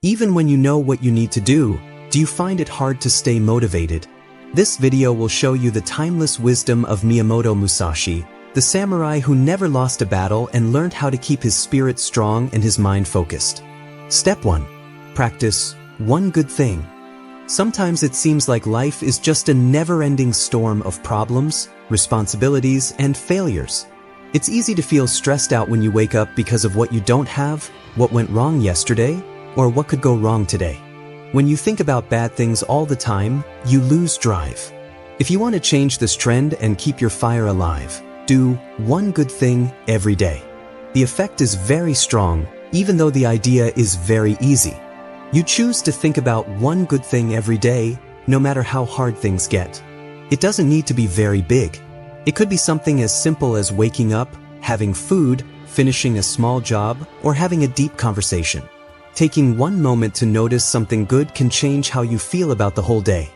Even when you know what you need to do you find it hard to stay motivated? This video will show you the timeless wisdom of Miyamoto Musashi, the samurai who never lost a battle and learned how to keep his spirit strong and his mind focused. Step 1. Practice one good thing. Sometimes it seems like life is just a never-ending storm of problems, responsibilities, and failures. It's easy to feel stressed out when you wake up because of what you don't have, what went wrong yesterday, or what could go wrong today. When you think about bad things all the time, you lose drive. If you want to change this trend and keep your fire alive, do one good thing every day. The effect is very strong, even though the idea is very easy. You choose to think about one good thing every day, no matter how hard things get. It doesn't need to be very big. It could be something as simple as waking up, having food, finishing a small job, or having a deep conversation. Taking one moment to notice something good can change how you feel about the whole day.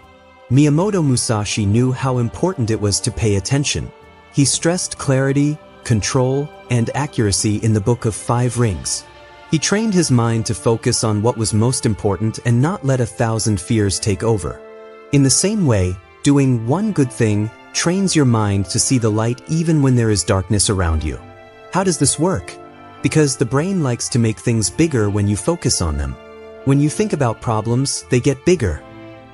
Miyamoto Musashi knew how important it was to pay attention. He stressed clarity, control, and accuracy in the Book of 5 Rings. He trained his mind to focus on what was most important and not let 1,000 fears take over. In the same way, doing one good thing trains your mind to see the light even when there is darkness around you. How does this work? Because the brain likes to make things bigger when you focus on them. When you think about problems, they get bigger.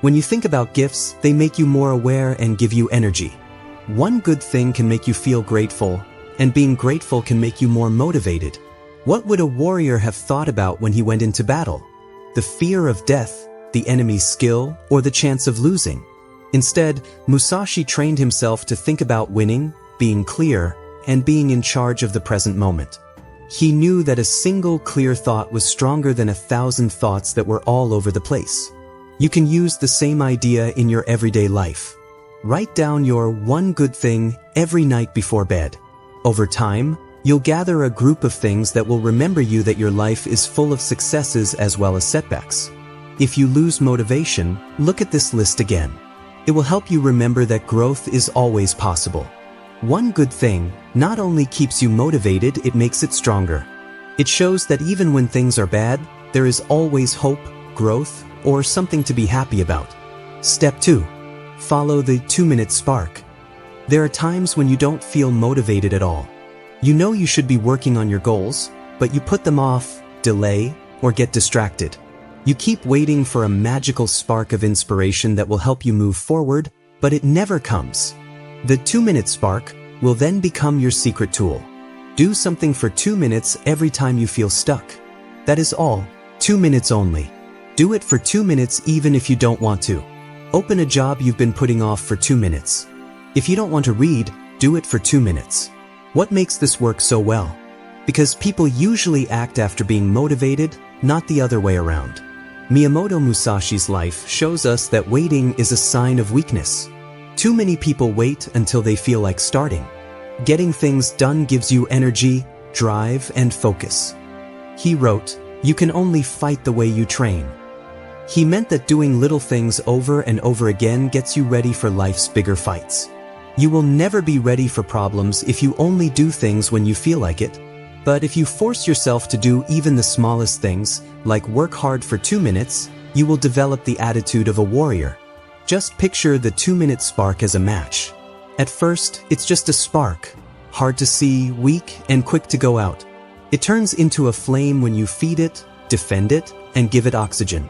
When you think about gifts, they make you more aware and give you energy. One good thing can make you feel grateful, and being grateful can make you more motivated. What would a warrior have thought about when he went into battle? The fear of death, the enemy's skill, or the chance of losing? Instead, Musashi trained himself to think about winning, being clear, and being in charge of the present moment. He knew that a single clear thought was stronger than 1,000 thoughts that were all over the place. You can use the same idea in your everyday life. Write down your one good thing every night before bed. Over time, you'll gather a group of things that will remember you that your life is full of successes as well as setbacks. If you lose motivation, look at this list again. It will help you remember that growth is always possible. One good thing not only keeps you motivated, it makes it stronger. It shows that even when things are bad, there is always hope, growth, or something to be happy about. Step 2. Follow the 2-minute spark. There are times when you don't feel motivated at all. You know you should be working on your goals, but you put them off, delay, or get distracted. You keep waiting for a magical spark of inspiration that will help you move forward, but it never comes. The 2-minute spark will then become your secret tool. Do something for 2 minutes every time you feel stuck. That is all, 2 minutes only. Do it for 2 minutes even if you don't want to. Open a job you've been putting off for 2 minutes. If you don't want to read, do it for 2 minutes. What makes this work so well? Because people usually act after being motivated, not the other way around. Miyamoto Musashi's life shows us that waiting is a sign of weakness. Too many people wait until they feel like starting. Getting things done gives you energy, drive, and focus. He wrote, "You can only fight the way you train." He meant that doing little things over and over again gets you ready for life's bigger fights. You will never be ready for problems if you only do things when you feel like it. But if you force yourself to do even the smallest things, like work hard for 2 minutes, you will develop the attitude of a warrior. Just picture the 2-minute spark as a match. At first, it's just a spark, hard to see, weak, and quick to go out. It turns into a flame when you feed it, defend it, and give it oxygen.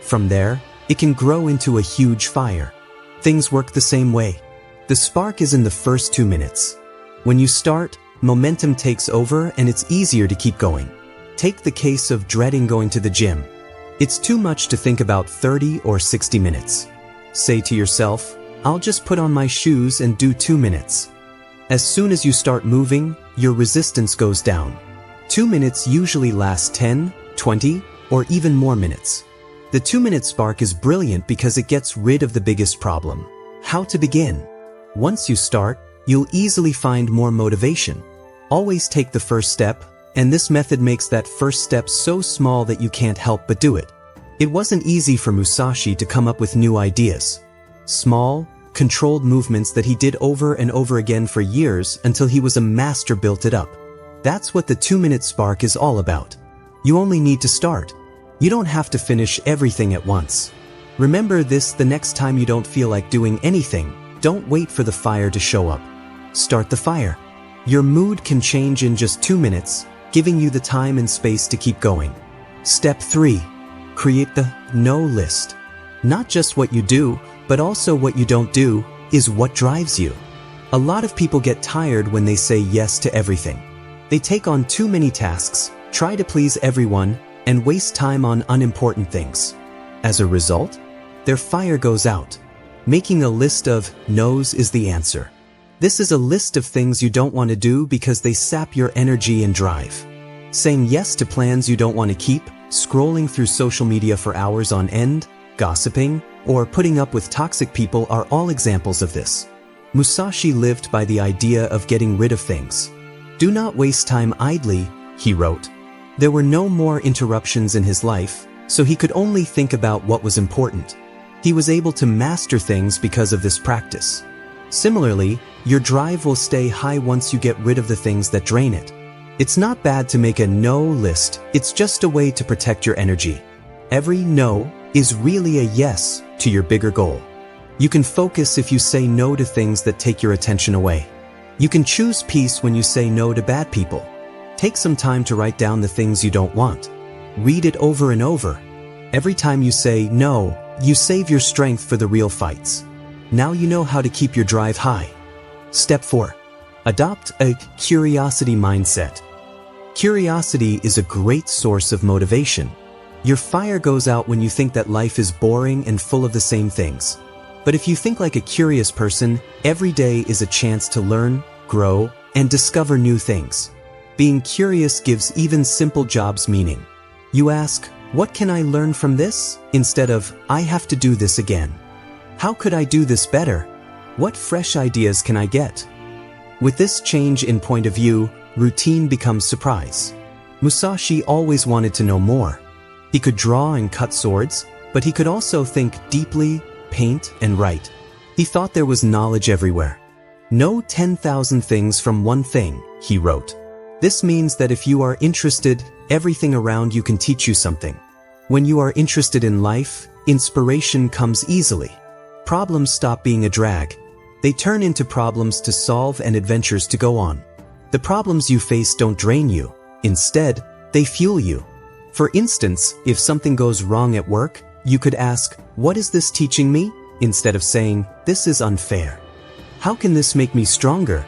From there, it can grow into a huge fire. Things work the same way. The spark is in the first 2 minutes. When you start, momentum takes over and it's easier to keep going. Take the case of dreading going to the gym. It's too much to think about 30 or 60 minutes. Say to yourself, "I'll just put on my shoes and do 2 minutes." As soon as you start moving, your resistance goes down. 2 minutes usually last 10, 20, or even more minutes. The 2-minute spark is brilliant because it gets rid of the biggest problem: how to begin. Once you start, you'll easily find more motivation. Always take the first step, and this method makes that first step so small that you can't help but do it. It wasn't easy for Musashi to come up with new ideas. Small, controlled movements that he did over and over again for years until he was a master built it up. That's what the 2-minute spark is all about. You only need to start. You don't have to finish everything at once. Remember this the next time you don't feel like doing anything. Don't wait for the fire to show up. Start the fire. Your mood can change in just 2 minutes, giving you the time and space to keep going. Step 3. Create the no list. Not just what you do, but also what you don't do, is what drives you. A lot of people get tired when they say yes to everything. They take on too many tasks, try to please everyone, and waste time on unimportant things. As a result, their fire goes out. Making a list of no's is the answer. This is a list of things you don't want to do because they sap your energy and drive. Saying yes to plans you don't want to keep, scrolling through social media for hours on end, gossiping, or putting up with toxic people are all examples of this. Musashi lived by the idea of getting rid of things. Do not waste time idly, he wrote. There were no more interruptions in his life, so he could only think about what was important. He was able to master things because of this practice. Similarly, your drive will stay high once you get rid of the things that drain it. It's not bad to make a no list, it's just a way to protect your energy. Every no is really a yes to your bigger goal. You can focus if you say no to things that take your attention away. You can choose peace when you say no to bad people. Take some time to write down the things you don't want. Read it over and over. Every time you say no, you save your strength for the real fights. Now you know how to keep your drive high. Step 4. Adopt a curiosity mindset. Curiosity is a great source of motivation. Your fire goes out when you think that life is boring and full of the same things. But if you think like a curious person, every day is a chance to learn, grow, and discover new things. Being curious gives even simple jobs meaning. You ask, what can I learn from this? Instead of, I have to do this again. How could I do this better? What fresh ideas can I get? With this change in point of view, routine becomes surprise. Musashi always wanted to know more. He could draw and cut swords, but he could also think deeply, paint, and write. He thought there was knowledge everywhere. Know 10,000 things from one thing, he wrote. This means that if you are interested, everything around you can teach you something. When you are interested in life, inspiration comes easily. Problems stop being a drag. They turn into problems to solve and adventures to go on. The problems you face don't drain you. Instead, they fuel you. For instance, if something goes wrong at work, you could ask, what is this teaching me? Instead of saying, this is unfair. How can this make me stronger?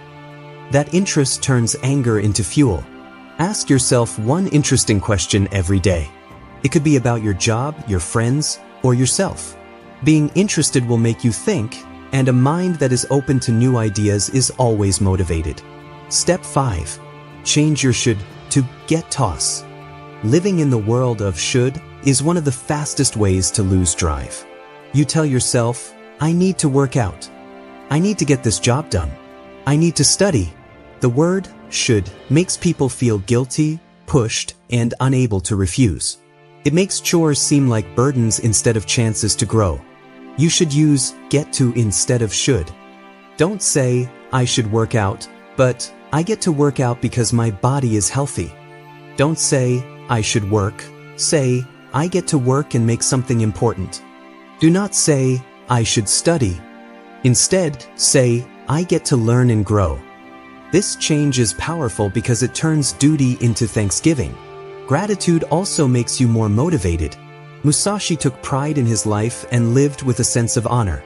That interest turns anger into fuel. Ask yourself one interesting question every day. It could be about your job, your friends, or yourself. Being interested will make you think, and a mind that is open to new ideas is always motivated. Step 5. Change your should to get toss. Living in the world of should is one of the fastest ways to lose drive. You tell yourself, I need to work out. I need to get this job done. I need to study. The word should makes people feel guilty, pushed, and unable to refuse. It makes chores seem like burdens instead of chances to grow. You should use get to instead of should. Don't say, I should work out, but I get to work out because my body is healthy. Don't say, I should work. Say, I get to work and make something important. Do not say, I should study. Instead, say, I get to learn and grow. This change is powerful because it turns duty into thanksgiving. Gratitude also makes you more motivated. Musashi took pride in his life and lived with a sense of honor.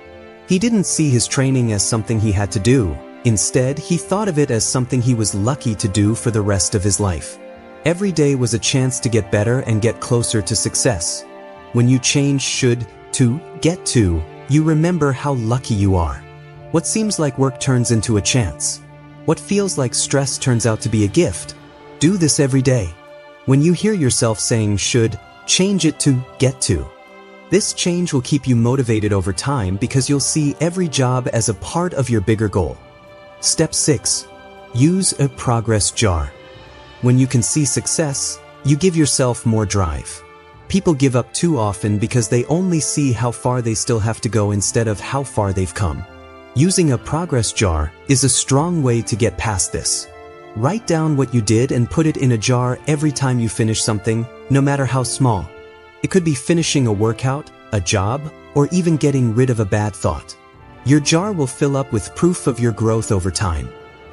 He didn't see his training as something he had to do. Instead, he thought of it as something he was lucky to do for the rest of his life. Every day was a chance to get better and get closer to success. When you change should to get to, you remember how lucky you are. What seems like work turns into a chance. What feels like stress turns out to be a gift. Do this every day. When you hear yourself saying should, change it to get to. This change will keep you motivated over time because you'll see every job as a part of your bigger goal. Step 6. Use a progress jar. When you can see success, you give yourself more drive. People give up too often because they only see how far they still have to go instead of how far they've come. Using a progress jar is a strong way to get past this. Write down what you did and put it in a jar every time you finish something, no matter how small. It could be finishing a workout, a job, or even getting rid of a bad thought. Your jar will fill up with proof of your growth over time.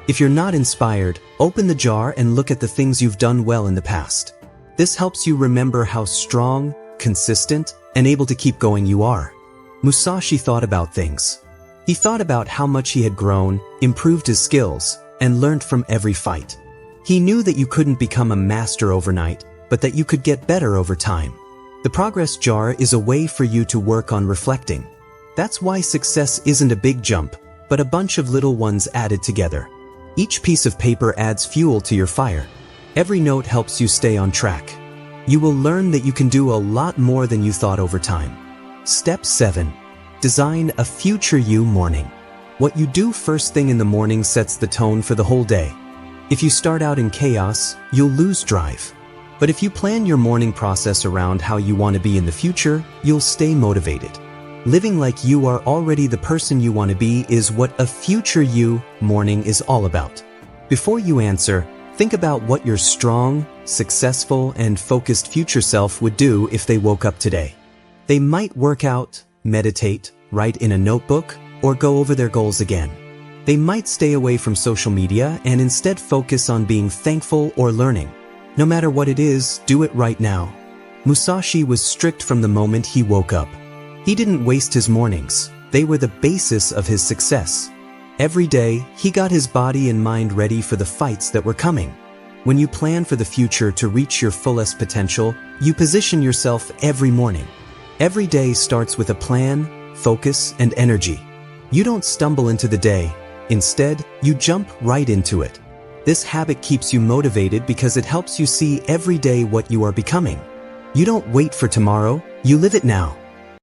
If you're not inspired, open the jar and look at the things you've done well in the past. This helps you remember how strong, consistent, and able to keep going you are. Musashi thought about things. He thought about how much he had grown, improved his skills, and learned from every fight. He knew that you couldn't become a master overnight, but that you could get better over time. The progress jar is a way for you to work on reflecting. That's why success isn't a big jump, but a bunch of little ones added together. Each piece of paper adds fuel to your fire. Every note helps you stay on track. You will learn that you can do a lot more than you thought over time. Step 7. Design a future you morning. What you do first thing in the morning sets the tone for the whole day. If you start out in chaos, you'll lose drive. But if you plan your morning process around how you want to be in the future, you'll stay motivated. Living like you are already the person you want to be is what a future you morning is all about. Before you answer, think about what your strong, successful, and focused future self would do if they woke up today. They might work out, meditate, write in a notebook, or go over their goals again. They might stay away from social media and instead focus on being thankful or learning. No matter what it is, do it right now. Musashi was strict from the moment he woke up. He didn't waste his mornings. They were the basis of his success. Every day, he got his body and mind ready for the fights that were coming. When you plan for the future to reach your fullest potential, you position yourself every morning. Every day starts with a plan, focus, and energy. You don't stumble into the day. Instead, you jump right into it. This habit keeps you motivated because it helps you see every day what you are becoming. You don't wait for tomorrow, you live it now.